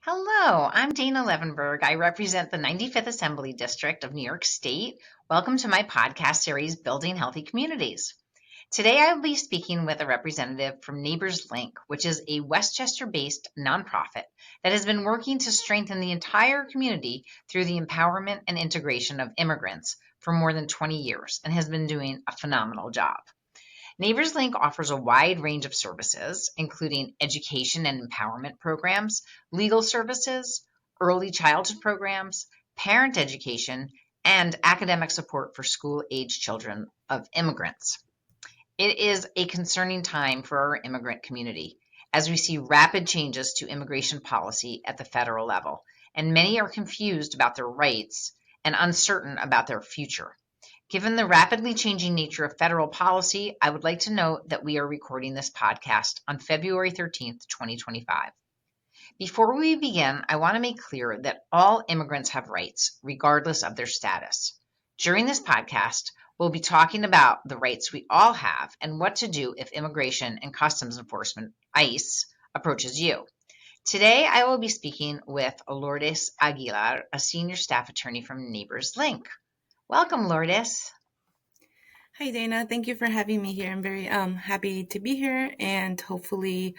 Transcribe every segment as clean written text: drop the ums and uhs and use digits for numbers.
Hello, I'm Dana Levenberg. I represent the 95th Assembly District of New York State. Welcome to my podcast series, Building Healthy Communities. Today I will be speaking with a representative from Neighbors Link, which is a Westchester-based nonprofit that has been working to strengthen the entire community through the empowerment and integration of immigrants for more than 20 years and has been doing a phenomenal job. Neighbors Link offers a wide range of services, including education and empowerment programs, legal services, early childhood programs, parent education, and academic support for school-age children of immigrants. It is a concerning time for our immigrant community as we see rapid changes to immigration policy at the federal level, and many are confused about their rights and uncertain about their future. Given the rapidly changing nature of federal policy, I would like to note that we are recording this podcast on February 13th, 2025. Before we begin, I want to make clear that all immigrants have rights, regardless of their status. During this podcast, we'll be talking about the rights we all have and what to do if Immigration and Customs Enforcement, ICE, approaches you. Today, I will be speaking with Lourdes Aguilar, a senior staff attorney from Neighbors Link. Welcome, Lourdes. Hi, Dana. Thank you for having me here. I'm very happy to be here, and hopefully,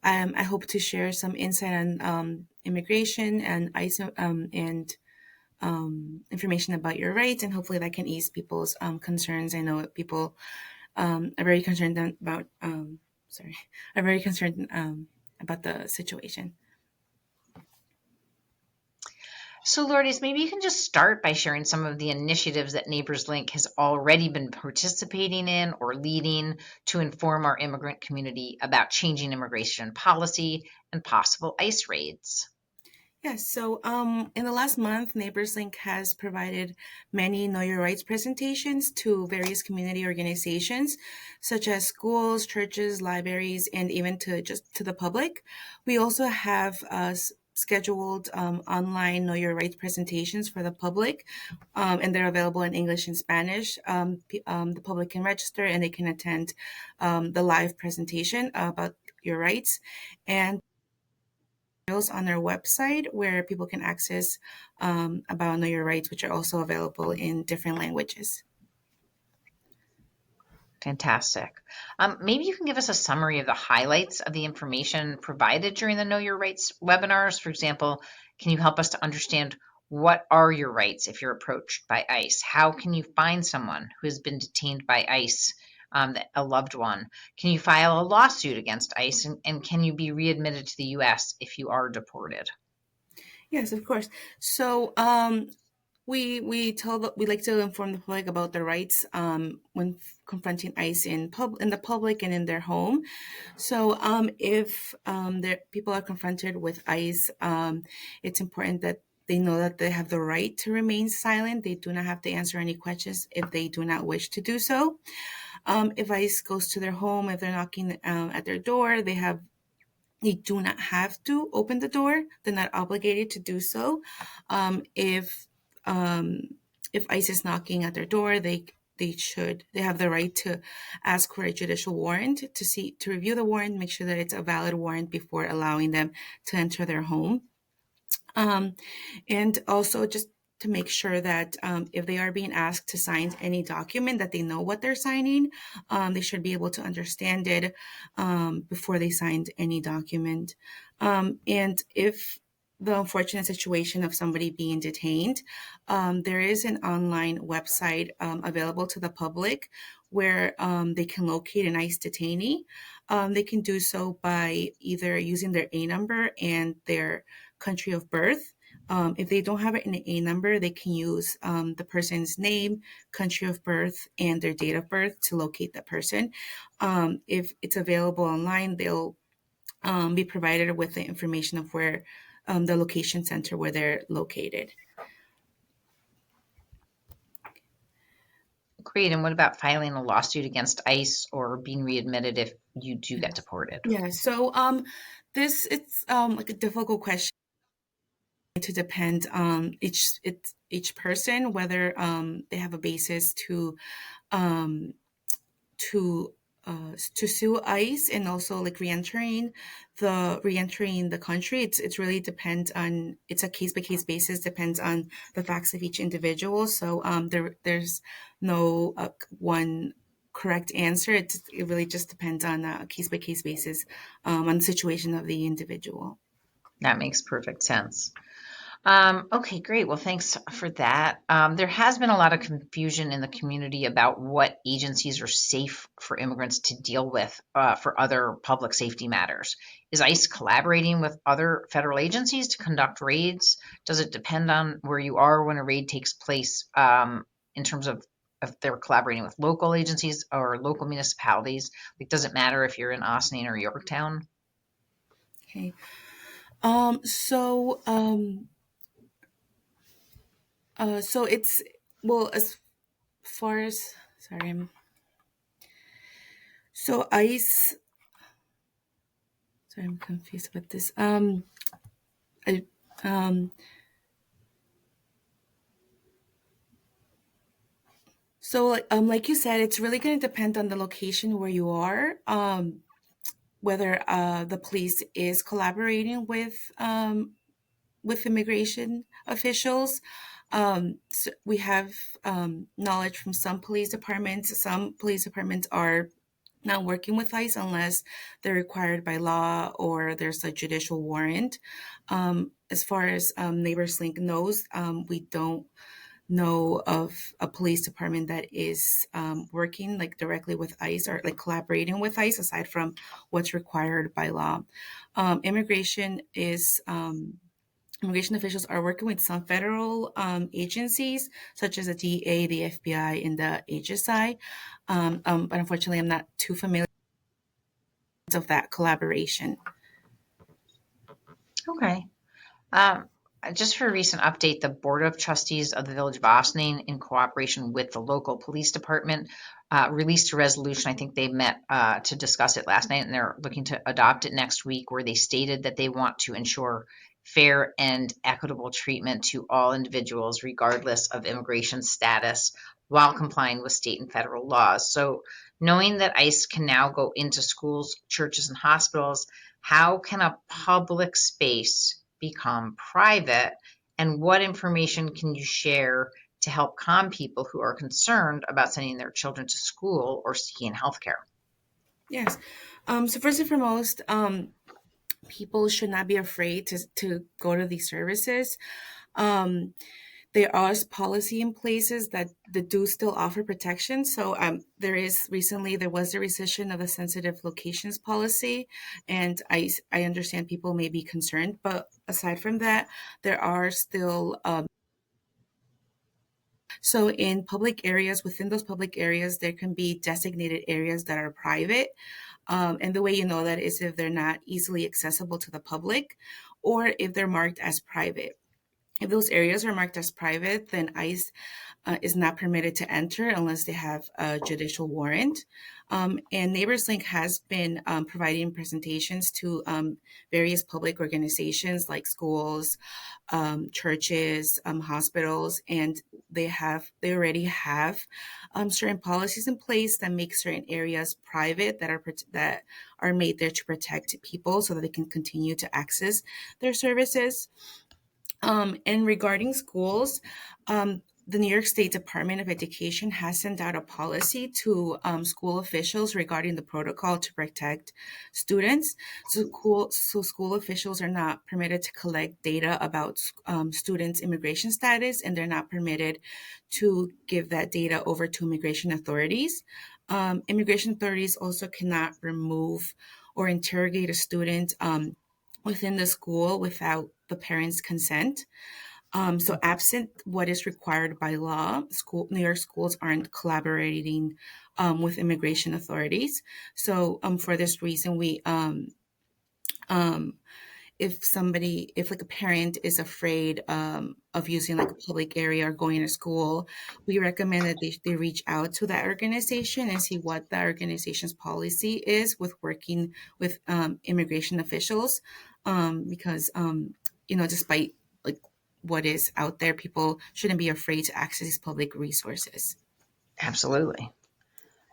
I hope to share some insight on immigration and ICE and information about your rights, and hopefully that can ease people's concerns. I know people are very concerned about about the situation. So, Lourdes, maybe you can just start by sharing some of the initiatives that Neighbors Link has already been participating in or leading to inform our immigrant community about changing immigration policy and possible ICE raids. Yes, so in the last month, Neighbors Link has provided many Know Your Rights presentations to various community organizations, such as schools, churches, libraries, and even to the public. We also have scheduled online Know Your Rights presentations for the public, and they're available in English and Spanish. The public can register and they can attend the live presentation about your rights. And on their website where people can access about Know Your Rights, which are also available in different languages. Fantastic. Maybe you can give us a summary of the highlights of the information provided during the Know Your Rights webinars. For example, can you help us to understand what are your rights if you're approached by ICE? How can you find someone who has been detained by ICE, a loved one? Can you file a lawsuit against ICE? And can you be readmitted to the U.S. if you are deported? Yes, of course. So we like to inform the public about their rights when confronting ICE in the public and in their home. So if people are confronted with ICE, it's important that they know that they have the right to remain silent. They do not have to answer any questions if they do not wish to do so. If ICE goes to their home, if they're knocking at their door, they do not have to open the door. They're not obligated to do so. If ICE is knocking at their door, they have the right to ask for a judicial warrant to review the warrant, make sure that it's a valid warrant before allowing them to enter their home. And also just to make sure that if they are being asked to sign any document, that they know what they're signing. They should be able to understand it before they signed any document. And if the unfortunate situation of somebody being detained, there is an online website available to the public where they can locate an ICE detainee. They can do so by either using their A number and their country of birth. If they don't have an A number, they can use the person's name, country of birth, and their date of birth to locate the person. If it's available online, they'll be provided with the information of where the location center where they're located. Great. And what about filing a lawsuit against ICE or being readmitted if you do get deported? Yeah. So it's like a difficult question to depend on each person whether they have a basis to to sue ICE and also like reentering the country. It's really depends on, it's a case by case basis, depends on the facts of each individual. So there's no one correct answer. It really just depends on a case by case basis, on the situation of the individual. That makes perfect sense. Okay, great. Well, thanks for that. There has been a lot of confusion in the community about what agencies are safe for immigrants to deal with for other public safety matters. Is ICE collaborating with other federal agencies to conduct raids? Does it depend on where you are when a raid takes place, in terms of if they're collaborating with local agencies or local municipalities? Like, does it matter if you're in Austin or Yorktown? Okay. So it's, well, as far as, sorry, so ICE, sorry, I'm confused about this. I, um, so like you said, it's really going to depend on the location where you are, whether the police is collaborating with immigration officials. So we have knowledge from some police departments. Some police departments are not working with ICE unless they're required by law or there's a judicial warrant. As far as Neighbors Link knows, we don't know of a police department that is working like directly with ICE or like collaborating with ICE aside from what's required by law. Immigration is Immigration officials are working with some federal agencies, such as the DEA, the FBI, and the HSI. But unfortunately, I'm not too familiar of that collaboration. Okay. Um, just for a recent update, the Board of Trustees of the Village of Austining, in cooperation with the local police department, released a resolution. I think they met to discuss it last night, and they're looking to adopt it next week, where they stated that they want to ensure fair and equitable treatment to all individuals, regardless of immigration status, while complying with state and federal laws. So, knowing that ICE can now go into schools, churches, and hospitals, how can a public space become private? And what information can you share to help calm people who are concerned about sending their children to school or seeking healthcare? Yes. So first and foremost, people should not be afraid to go to these services. Um, there are policy in places that do still offer protection. So there was a rescission of the sensitive locations policy, and I understand people may be concerned, but aside from that, there are still so in public areas, within those public areas, there can be designated areas that are private. And the way you know that is if they're not easily accessible to the public or if they're marked as private. If those areas are marked as private, then ICE is not permitted to enter unless they have a judicial warrant. And Neighbors Link has been providing presentations to various public organizations like schools, churches, hospitals, and they already have certain policies in place that make certain areas private that are made there to protect people so that they can continue to access their services. And regarding schools, the New York State Department of Education has sent out a policy to school officials regarding the protocol to protect students. So school officials are not permitted to collect data about students' immigration status, and they're not permitted to give that data over to immigration authorities. Immigration authorities also cannot remove or interrogate a student within the school without the parents' consent. So absent what is required by law, New York schools aren't collaborating with immigration authorities. So for this reason, um, if like a parent is afraid of using like a public area or going to school, we recommend that they reach out to that organization and see what that organization's policy is with working with immigration officials, because despite like what is out there, people shouldn't be afraid to access these public resources. Absolutely.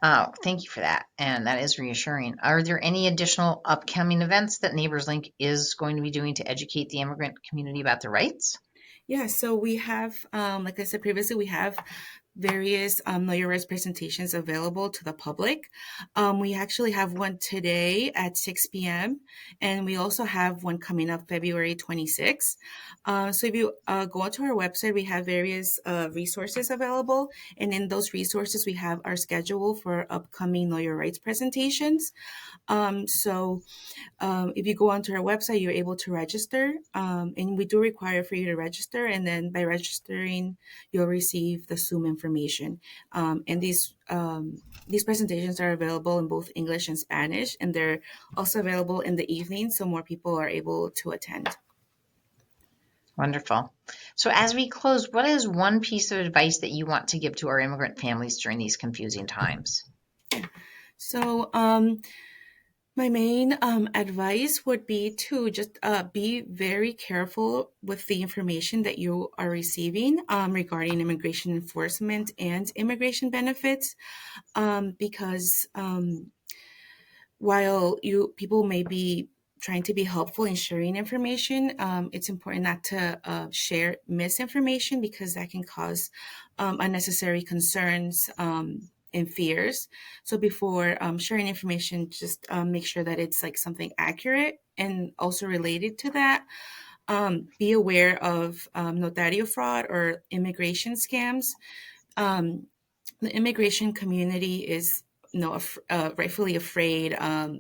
Thank you for that. And that is reassuring. Are there any additional upcoming events that Neighbors Link is going to be doing to educate the immigrant community about their rights? Yeah, so we have, like I said previously, we have various Know Your Rights presentations available to the public. We actually have one today at 6 p.m., and we also have one coming up February 26th. So if you go onto our website, we have various resources available, and in those resources, we have our schedule for upcoming Know Your Rights presentations. So if you go onto our website, you're able to register, and we do require for you to register. And then by registering, you'll receive the Zoom information. And these presentations are available in both English and Spanish, and they're also available in the evening, so more people are able to attend. Wonderful. So, as we close, what is one piece of advice that you want to give to our immigrant families during these confusing times? So my main advice would be to just be very careful with the information that you are receiving regarding immigration enforcement and immigration benefits, because while you people may be trying to be helpful in sharing information, it's important not to share misinformation because that can cause unnecessary concerns and fears. So before sharing information, just make sure that it's like something accurate and also related to that. Be aware of notario fraud or immigration scams. Um, the immigration community is rightfully afraid.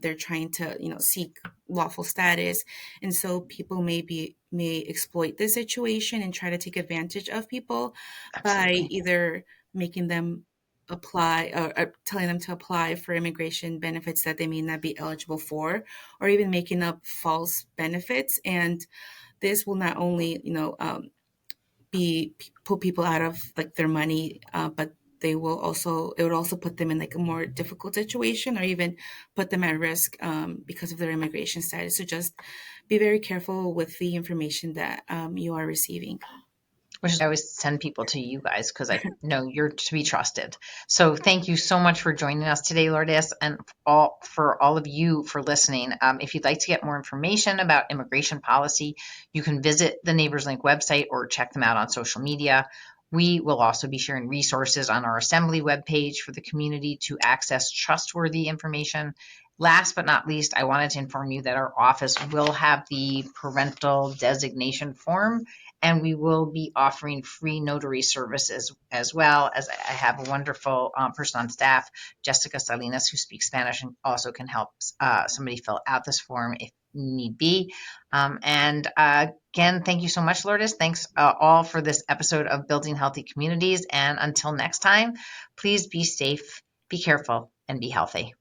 They're trying to seek lawful status, and so people may exploit this situation and try to take advantage of people by Absolutely. either making them apply or telling them to apply for immigration benefits that they may not be eligible for, or even making up false benefits. And this will not only be put people out of like their money, but it would also put them in like a more difficult situation or even put them at risk because of their immigration status. So just be very careful with the information that you are receiving. Which is I always send people to you guys because I know you're to be trusted. So thank you so much for joining us today, Lourdes, and for all of you for listening. If you'd like to get more information about immigration policy, you can visit the Neighbors Link website or check them out on social media. We will also be sharing resources on our Assembly webpage for the community to access trustworthy information. Last but not least, I wanted to inform you that our office will have the parental designation form, and we will be offering free notary services as well. As I have a wonderful person on staff, Jessica Salinas, who speaks Spanish and also can help somebody fill out this form if need be. And again, thank you so much, Lourdes. Thanks all for this episode of Building Healthy Communities. And until next time, please be safe, be careful, and be healthy.